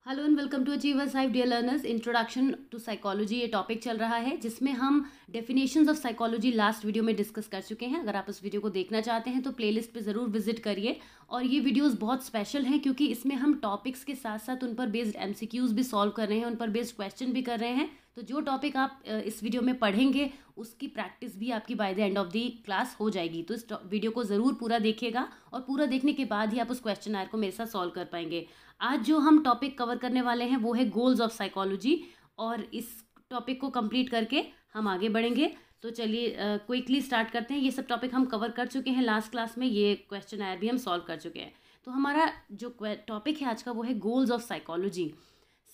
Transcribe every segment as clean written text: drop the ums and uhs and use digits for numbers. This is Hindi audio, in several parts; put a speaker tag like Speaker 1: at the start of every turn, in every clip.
Speaker 1: Hello and welcome to Achievers Hive dear learners. Introduction to psychology ये टॉपिक चल रहा है जिसमें हम definitions of psychology last video में डिस्कस कर चुके हैं। अगर आप उस वीडियो को देखना चाहते हैं तो प्लेलिस्ट पे ज़रूर विजिट करिए। और ये वीडियोस बहुत स्पेशल हैं क्योंकि इसमें हम टॉपिक्स के साथ साथ उन पर बेस्ड एमसीक्यूज भी सॉल्व कर रहे हैं, उन पर बेस्ड क्वेश्चन भी कर रहे हैं। तो जो टॉपिक आप इस वीडियो में पढ़ेंगे उसकी प्रैक्टिस भी आपकी by the end of the class हो जाएगी। तो इस वीडियो को ज़रूर पूरा देखिएगा और पूरा देखने के बाद ही आप उस क्वेश्चन आयर को मेरे साथ सॉल्व कर पाएंगे। आज जो हम टॉपिक कवर करने वाले हैं वो है गोल्स ऑफ साइकोलॉजी, और इस टॉपिक को कंप्लीट करके हम आगे बढ़ेंगे। तो चलिए क्विकली स्टार्ट करते हैं। ये सब टॉपिक हम कवर कर चुके हैं लास्ट क्लास में, ये क्वेश्चन आयर भी हम सॉल्व कर चुके हैं। तो हमारा जो टॉपिक है आज का वो है goals of psychology.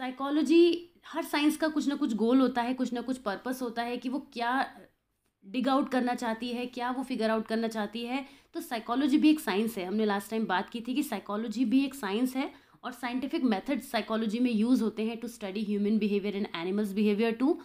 Speaker 1: Psychology, her science का कुछ ना कुछ गोल होता है, कुछ ना कुछ पर्पस होता है कि वो क्या डिग आउट करना चाहती है, क्या वो फिगर आउट करना चाहती है। तो साइकोलॉजी भी एक साइंस है। हमने लास्ट टाइम बात की थी कि साइकोलॉजी भी एक साइंस है और साइंटिफिक मेथड्स साइकोलॉजी में यूज़ होते हैं to study human behaviour and animals behaviour too.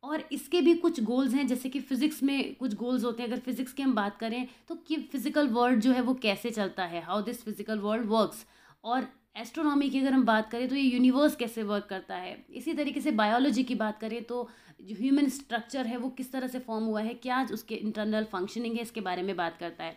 Speaker 1: और इसके भी कुछ गोल्स हैं, जैसे कि फिजिक्स में कुछ गोल्स होते हैं। अगर फिजिक्स की हम बात करें तो कि फिजिकल वर्ल्ड जो है वो कैसे चलता है, how this physical world works. और एस्ट्रोनॉमी की अगर हम बात करें तो ये यूनिवर्स कैसे वर्क करता है। इसी तरीके से बायोलॉजी की बात करें तो जो ह्यूमन स्ट्रक्चर है वो किस तरह से फॉर्म हुआ है, क्या उसके इंटरनल फंक्शनिंग है, इसके बारे में बात करता है।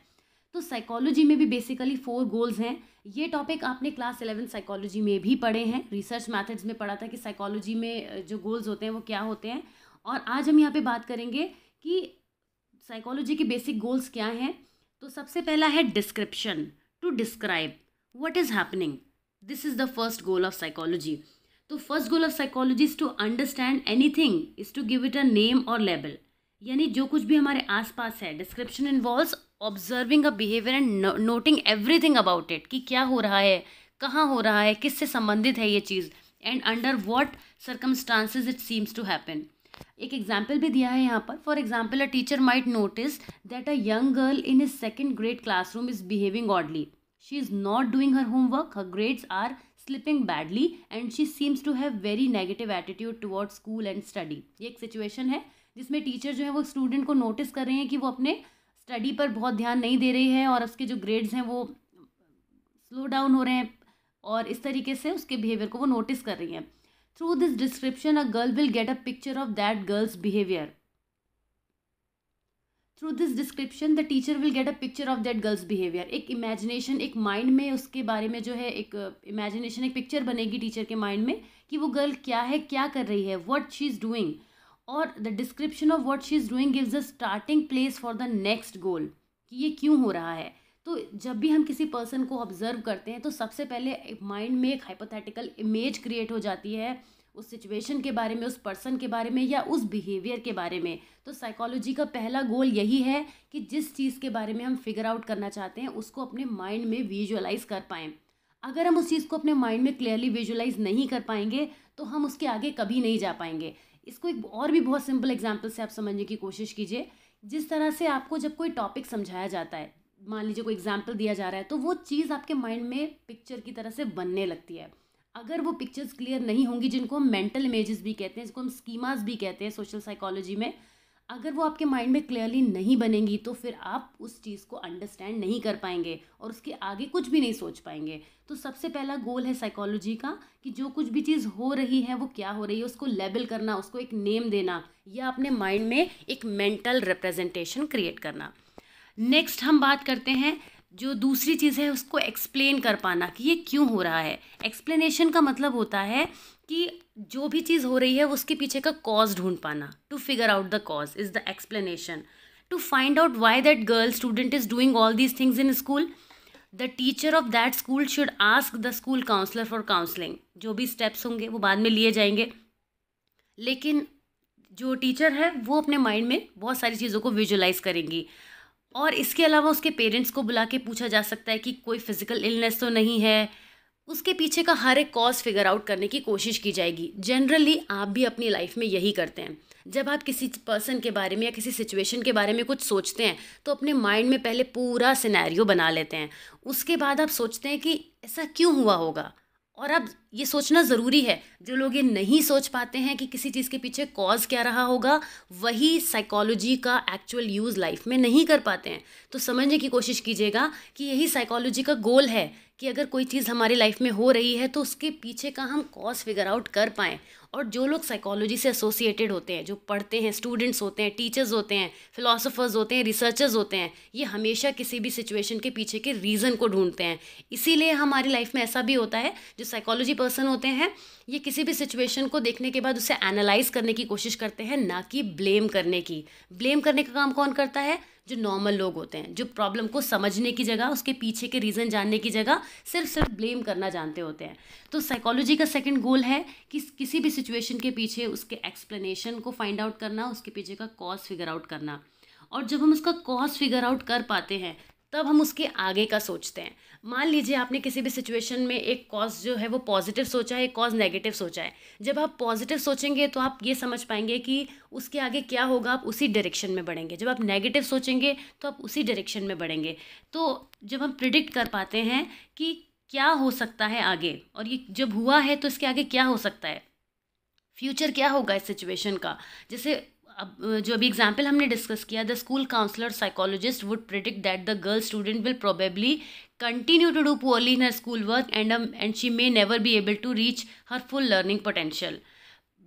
Speaker 1: तो साइकोलॉजी में भी बेसिकली 4 गोल्स हैं। ये टॉपिक आपने क्लास 11 साइकोलॉजी में भी पढ़े हैं, रिसर्च मेथड्स में पढ़ा था कि साइकोलॉजी में जो गोल्स होते हैं वो क्या होते हैं। और आज हम यहाँ पे बात करेंगे कि साइकोलॉजी के बेसिक गोल्स क्या हैं। तो सबसे पहला है description, to describe what is happening. This is the first goal of psychology. तो first goal of psychology is to understand anything, is to give it a name और लेबल। यानी जो कुछ भी हमारे आसपास है, description involves observing a behaviour and noting everything about it, कि क्या हो रहा है, कहाँ हो रहा है, किससे संबंधित है ये चीज़, and under what circumstances it seems to happen. एक एग्जाम्पल भी दिया है यहाँ पर। For example, a teacher might notice that a young girl in his second grade classroom is behaving oddly. She is not doing her homework, her grades are slipping badly, and she seems to have very negative attitude towards school and study. ये एक सिचुएशन है जिसमें टीचर जो है वो स्टूडेंट को नोटिस कर रहे हैं कि वो अपने स्टडी पर बहुत ध्यान नहीं दे रही है और उसके जो ग्रेड्स हैं वो स्लो डाउन हो रहे हैं, और इस तरीके से उसके बिहेवियर को वो नोटिस कर रही हैं। Through this description a girl will get a picture of that girls behaviour. Through this description the teacher will get a picture of that girls behaviour. एक इमेजिनेशन, एक माइंड में उसके बारे में जो है एक इमेजिनेशन, एक पिक्चर बनेगी टीचर के माइंड में कि वो गर्ल क्या है, क्या कर रही है, व्हाट शी इज़ डूइंग। और the description of what she is doing gives a starting place for the next गोल, कि ये क्यों हो रहा है। तो जब भी हम किसी पर्सन को ऑब्जर्व करते हैं तो सबसे पहले माइंड में एक हाइपोथेटिकल इमेज क्रिएट हो जाती है उस सिचुएशन के बारे में, उस पर्सन के बारे में या उस बिहेवियर के बारे में। तो साइकोलॉजी का पहला गोल यही है कि जिस चीज़ के बारे में हम फिगर आउट करना चाहते हैं उसको अपने माइंड में विजुअलाइज कर पाएँ। अगर हम उस चीज़ को अपने माइंड में क्लियरली विजुअलाइज नहीं कर पाएंगे तो हम उसके आगे कभी नहीं जा पाएंगे। इसको एक और भी बहुत सिंपल एग्जाम्पल से आप समझने की कोशिश कीजिए। जिस तरह से आपको जब कोई टॉपिक समझाया जाता है, मान लीजिए कोई एग्जाम्पल दिया जा रहा है, तो वो चीज़ आपके माइंड में पिक्चर की तरह से बनने लगती है। अगर वो पिक्चर्स क्लियर नहीं होंगी, जिनको हम मेंटल इमेजेस भी कहते हैं, जिसको हम स्कीमास भी कहते हैं सोशल साइकोलॉजी में, अगर वो आपके माइंड में क्लियरली नहीं बनेंगी तो फिर आप उस चीज़ को अंडरस्टैंड नहीं कर पाएंगे और उसके आगे कुछ भी नहीं सोच पाएंगे। तो सबसे पहला गोल है साइकोलॉजी का कि जो कुछ भी चीज़ हो रही है वो क्या हो रही है, उसको लेबल करना, उसको एक नेम देना, या अपने माइंड में एक मेंटल रिप्रेजेंटेशन क्रिएट करना। नेक्स्ट हम बात करते हैं, जो दूसरी चीज़ है उसको एक्सप्लेन कर पाना कि ये क्यों हो रहा है। एक्सप्लेनेशन का मतलब होता है कि जो भी चीज़ हो रही है उसके पीछे का कॉज ढूंढ पाना। To figure out the cause is the explanation. To find out why that girl student is doing all these things in school, the teacher of that school should ask the school counsellor for counselling. जो भी स्टेप्स होंगे वो बाद में लिए जाएंगे, लेकिन जो टीचर है वो अपने माइंड में बहुत सारी चीज़ों को विजुअलाइज करेंगी। और इसके अलावा उसके पेरेंट्स को बुला के पूछा जा सकता है कि कोई फिजिकल इलनेस तो नहीं है। उसके पीछे का हर एक कॉज फिगर आउट करने की कोशिश की जाएगी। जनरली आप भी अपनी लाइफ में यही करते हैं। जब आप किसी पर्सन के बारे में या किसी सिचुएशन के बारे में कुछ सोचते हैं तो अपने माइंड में पहले पूरा सिनेरियो बना लेते हैं। उसके बाद आप सोचते हैं कि ऐसा क्यों हुआ होगा। और अब ये सोचना ज़रूरी है। जो लोग ये नहीं सोच पाते हैं कि किसी चीज़ के पीछे कॉज क्या रहा होगा, वही साइकोलॉजी का एक्चुअल यूज़ लाइफ में नहीं कर पाते हैं। तो समझने की कोशिश कीजिएगा कि यही साइकोलॉजी का गोल है कि अगर कोई चीज़ हमारी लाइफ में हो रही है तो उसके पीछे का हम कॉज फिगर आउट कर पाएँ। और जो लोग साइकोलॉजी से एसोसिएटेड होते हैं, जो पढ़ते हैं, स्टूडेंट्स होते हैं, टीचर्स होते हैं, फिलोसोफर्स होते हैं, रिसर्चर्स होते हैं, ये हमेशा किसी भी सिचुएशन के पीछे के रीज़न को ढूंढते हैं। इसीलिए हमारी लाइफ में ऐसा भी होता है, जो साइकोलॉजी पर्सन होते हैं ये किसी भी सिचुएशन को देखने के बाद उसे एनालाइज करने की कोशिश करते हैं, ना कि ब्लेम करने की। ब्लेम करने का काम कौन करता है? जो नॉर्मल लोग होते हैं, जो प्रॉब्लम को समझने की जगह, उसके पीछे के रीज़न जानने की जगह सिर्फ ब्लेम करना जानते होते हैं। तो साइकोलॉजी का सेकंड गोल है कि किसी भी सिचुएशन के पीछे उसके एक्सप्लेनेशन को फाइंड आउट करना, उसके पीछे का कॉज फिगर आउट करना। और जब हम उसका कॉज फिगर आउट कर पाते हैं तब हम उसके आगे का सोचते हैं। मान लीजिए आपने किसी भी सिचुएशन में एक कॉज जो है वो पॉजिटिव सोचा है, एक कॉज नेगेटिव सोचा है। जब आप पॉजिटिव सोचेंगे तो आप ये समझ पाएंगे कि उसके आगे क्या होगा, आप उसी डायरेक्शन में बढ़ेंगे। जब आप नेगेटिव सोचेंगे तो आप उसी डायरेक्शन में बढ़ेंगे। तो जब हम प्रिडिक्ट कर पाते हैं कि क्या हो सकता है आगे, और ये जब हुआ है तो इसके आगे क्या हो सकता है, फ्यूचर क्या होगा इस सिचुएशन का। जैसे अब जो अभी एग्जाम्पल हमने डिस्कस किया, the school counsellor psychologist would predict that the girl student will probably continue to do poorly in her school work and she may never be able to reach her full learning potential.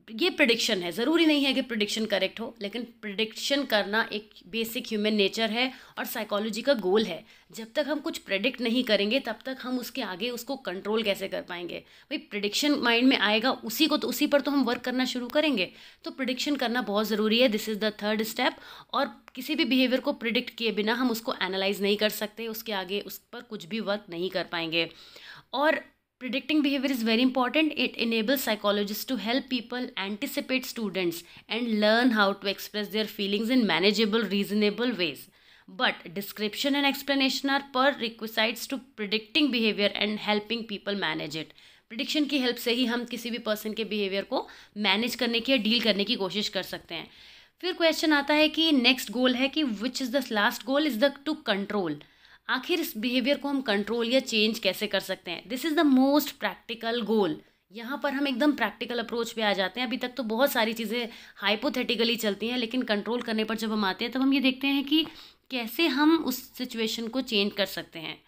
Speaker 1: ये प्रिडिक्शन है, ज़रूरी नहीं है कि प्रिडिक्शन करेक्ट हो, लेकिन प्रिडिक्शन करना एक बेसिक ह्यूमन नेचर है और साइकोलॉजी का गोल है। जब तक हम कुछ प्रिडिक्ट नहीं करेंगे तब तक हम उसके आगे उसको कंट्रोल कैसे कर पाएंगे। भाई प्रिडिक्शन माइंड में आएगा उसी पर तो हम वर्क करना शुरू करेंगे। तो प्रिडिक्शन करना बहुत ज़रूरी है, this is the third step. और किसी भी बिहेवियर को प्रिडिक्ट किए बिना हम उसको एनालाइज नहीं कर सकते, उसके आगे उस पर कुछ भी वर्क नहीं कर पाएंगे। और predicting behavior is very important. It enables psychologists to help people anticipate students and learn how to express their feelings in manageable, reasonable ways. But description and explanation are prerequisites to predicting behavior and helping people manage it. Prediction की हेल्प से ही हम किसी भी पर्सन के बिहेवियर को मैनेज करने की या डील करने की कोशिश कर सकते हैं। फिर क्वेश्चन आता है कि नेक्स्ट गोल है कि which is the last goal is the two control. आखिर इस बिहेवियर को हम कंट्रोल या चेंज कैसे कर सकते हैं। This is the most practical goal. यहाँ पर हम एकदम प्रैक्टिकल अप्रोच पे आ जाते हैं। अभी तक तो बहुत सारी चीज़ें हाइपोथेटिकली चलती हैं, लेकिन कंट्रोल करने पर जब हम आते हैं तब हम ये देखते हैं कि कैसे हम उस सिचुएशन को चेंज कर सकते हैं।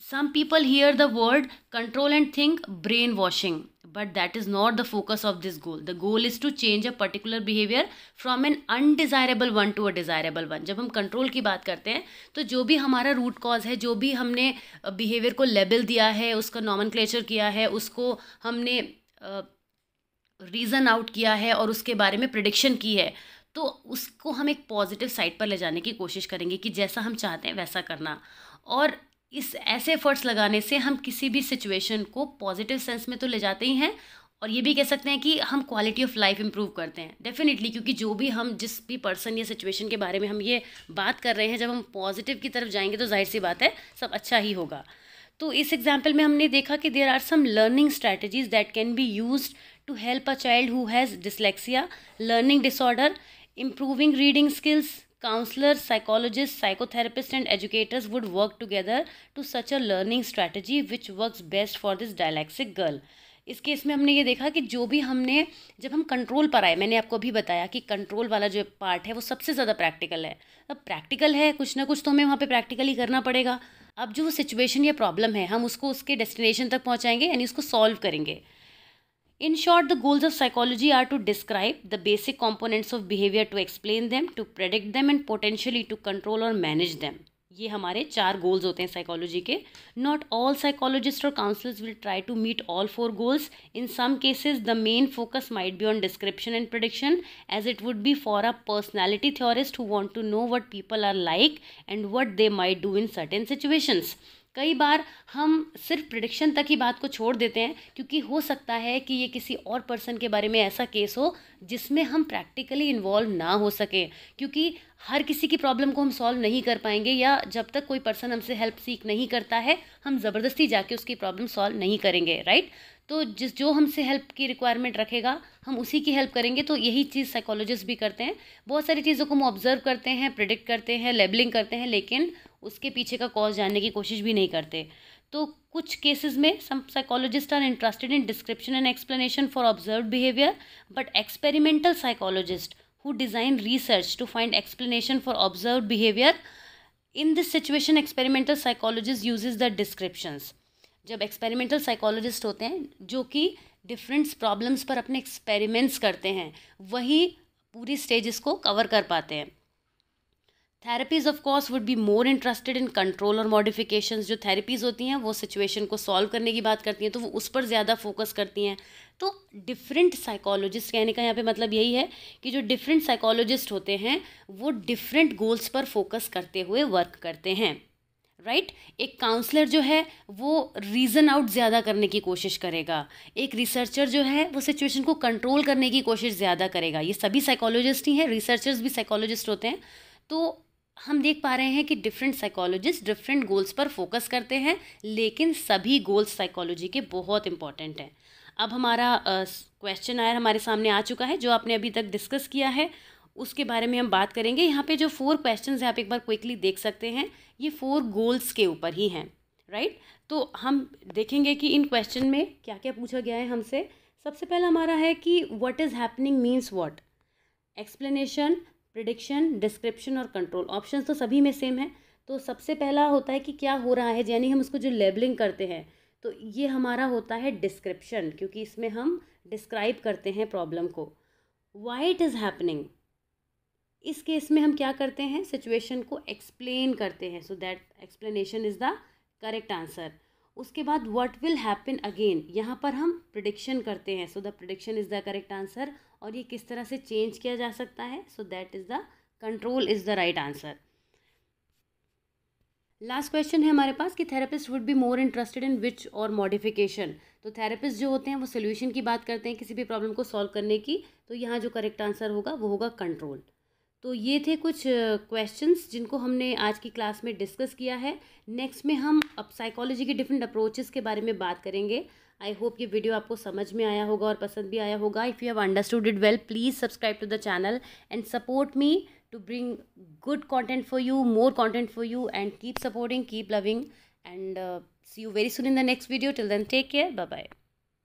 Speaker 1: Some people hear the word control and think brainwashing, but that is not the focus of this goal. The goal is to change a particular behavior from an undesirable one to a desirable one. जब हम कंट्रोल की बात करते हैं तो जो भी हमारा रूट कॉज है, जो भी हमने बिहेवियर को लेबल दिया है, उसका नॉमेनक्लेचर किया है, उसको हमने रीज़न आउट किया है और उसके बारे में प्रिडिक्शन की है, तो उसको हम एक पॉजिटिव साइड पर ले जाने की कोशिश करेंगे कि जैसा हम चाहते हैं वैसा करना। और इस ऐसे एफर्ट्स लगाने से हम किसी भी सिचुएशन को पॉजिटिव सेंस में तो ले जाते ही हैं, और ये भी कह सकते हैं कि हम क्वालिटी ऑफ लाइफ इंप्रूव करते हैं डेफिनेटली। क्योंकि जो भी हम जिस भी पर्सन या सिचुएशन के बारे में हम ये बात कर रहे हैं, जब हम पॉजिटिव की तरफ जाएंगे तो जाहिर सी बात है सब अच्छा ही होगा। तो इस एग्जाम्पल में हमने देखा कि there are some learning strategies that can be used to help a child who has dyslexia, learning disorder, improving reading skills. Counselors, psychologists, psychotherapists and educators would work together to such a learning strategy which works best for this dyslexic girl. इस केस में हमने ये देखा कि जो भी हमने जब हम कंट्रोल पर आए, मैंने आपको अभी बताया कि कंट्रोल वाला जो पार्ट है वो सबसे ज़्यादा प्रैक्टिकल है। अब प्रैक्टिकल है, कुछ ना कुछ तो हमें वहाँ पे प्रैक्टिकली करना पड़ेगा। अब जो सिचुएशन या प्रॉब्लम है हम उसको उसके डेस्टिनेशन तक पहुँचाएंगे, यानी उसको सॉल्व करेंगे। In short, the goals of psychology are to describe the basic components of behavior, to explain them, to predict them and potentially to control or manage them. ये हमारे 4 गोल्स होते हैं साइकोलॉजी के। Not all psychologists or counselors will try to meet all 4 goals. In some cases, the main focus might be on description and prediction, as it would be for a personality theorist who want to know what people are like and what they might do in certain situations. कई बार हम सिर्फ प्रिडिक्शन तक ही बात को छोड़ देते हैं, क्योंकि हो सकता है कि ये किसी और पर्सन के बारे में ऐसा केस हो जिसमें हम प्रैक्टिकली इन्वॉल्व ना हो सके, क्योंकि हर किसी की प्रॉब्लम को हम सॉल्व नहीं कर पाएंगे, या जब तक कोई पर्सन हमसे हेल्प सीख नहीं करता है हम ज़बरदस्ती जाके उसकी प्रॉब्लम सॉल्व नहीं करेंगे, राइट। तो जो हमसे हेल्प की रिक्वायरमेंट रखेगा हम उसी की हेल्प करेंगे। तो यही चीज़ साइकोलॉजिस्ट भी करते हैं। बहुत सारी चीज़ों को हम ऑब्जर्व करते हैं, प्रिडिक्ट करते हैं, लेबलिंग करते हैं, लेकिन उसके पीछे का कॉज जानने की कोशिश भी नहीं करते। तो कुछ केसेस में some psychologist are interested in description and explanation for observed behaviour, but experimental psychologist who design research to find explanation for observed behavior in this situation experimental psychologist uses the descriptions. जब एक्सपेरिमेंटल साइकोलॉजिस्ट होते हैं जो कि डिफरेंट प्रॉब्लम्स पर अपने एक्सपेरिमेंट्स करते हैं, वही पूरी स्टेजेस को कवर कर पाते हैं। Therapies of course would be more interested in control और मॉडिफिकेशंस। जो थेरेपीज़ होती हैं वो सिचुएशन को सॉल्व करने की बात करती हैं, तो वो उस पर ज़्यादा फोकस करती हैं। तो डिफरेंट साइकोलॉजिस्ट, कहने का यहाँ पे मतलब यही है कि जो डिफरेंट साइकोलॉजिस्ट होते हैं वो डिफरेंट गोल्स पर फोकस करते हुए वर्क करते हैं, राइट। एक काउंसलर जो है वो रीज़न आउट ज़्यादा करने की कोशिश करेगा, एक रिसर्चर जो है वो सिचुएशन को कंट्रोल करने की कोशिश ज़्यादा करेगा। ये सभी साइकोलॉजिस्ट ही हैं, रिसर्चर्स भी साइकोलॉजिस्ट होते हैं। तो हम देख पा रहे हैं कि डिफरेंट साइकोलॉजिस्ट डिफरेंट गोल्स पर फोकस करते हैं, लेकिन सभी गोल्स साइकोलॉजी के बहुत इंपॉर्टेंट हैं। अब हमारा क्वेश्चन आया हमारे सामने आ चुका है, जो आपने अभी तक डिस्कस किया है उसके बारे में हम बात करेंगे। यहाँ पे जो 4 क्वेश्चंस हैं आप एक बार क्विकली देख सकते हैं, ये 4 गोल्स के ऊपर ही हैं, राइट। तो हम देखेंगे कि इन क्वेश्चन में क्या क्या पूछा गया है हमसे। सबसे पहला हमारा है कि what is happening means what, explanation, prediction, description और कंट्रोल। ऑप्शंस तो सभी में सेम है। तो सबसे पहला होता है कि क्या हो रहा है, यानी हम उसको जो लेबलिंग करते हैं, तो ये हमारा होता है डिस्क्रिप्शन, क्योंकि इसमें हम डिस्क्राइब करते हैं प्रॉब्लम को। व्हाई इट इज़ हैपनिंग, इस केस में हम क्या करते हैं, सिचुएशन को एक्सप्लेन करते हैं, so that explanation is the correct answer. उसके बाद व्हाट विल हैपन अगेन, यहाँ पर हम प्रिडिक्शन करते हैं, so the prediction is the correct answer. और ये किस तरह से चेंज किया जा सकता है, so that is the control is the right answer. Last question है हमारे पास कि therapist would be more interested in which और मॉडिफिकेशन। तो थेरेपिस्ट जो होते हैं वो सोल्यूशन की बात करते हैं किसी भी प्रॉब्लम को सॉल्व करने की, तो यहाँ जो करेक्ट आंसर होगा वो होगा कंट्रोल। तो ये थे कुछ क्वेश्चंस जिनको हमने आज की क्लास में डिस्कस किया है। नेक्स्ट में हम अब साइकोलॉजी के डिफरेंट अप्रोचेस के बारे में बात करेंगे। आई होप ये वीडियो आपको समझ में आया होगा और पसंद भी आया होगा। If you have understood it well, please subscribe to the channel and support me to bring good content for you, more content for you, and keep supporting, keep loving, and see you very soon in the next video. Till then, take care. Bye bye.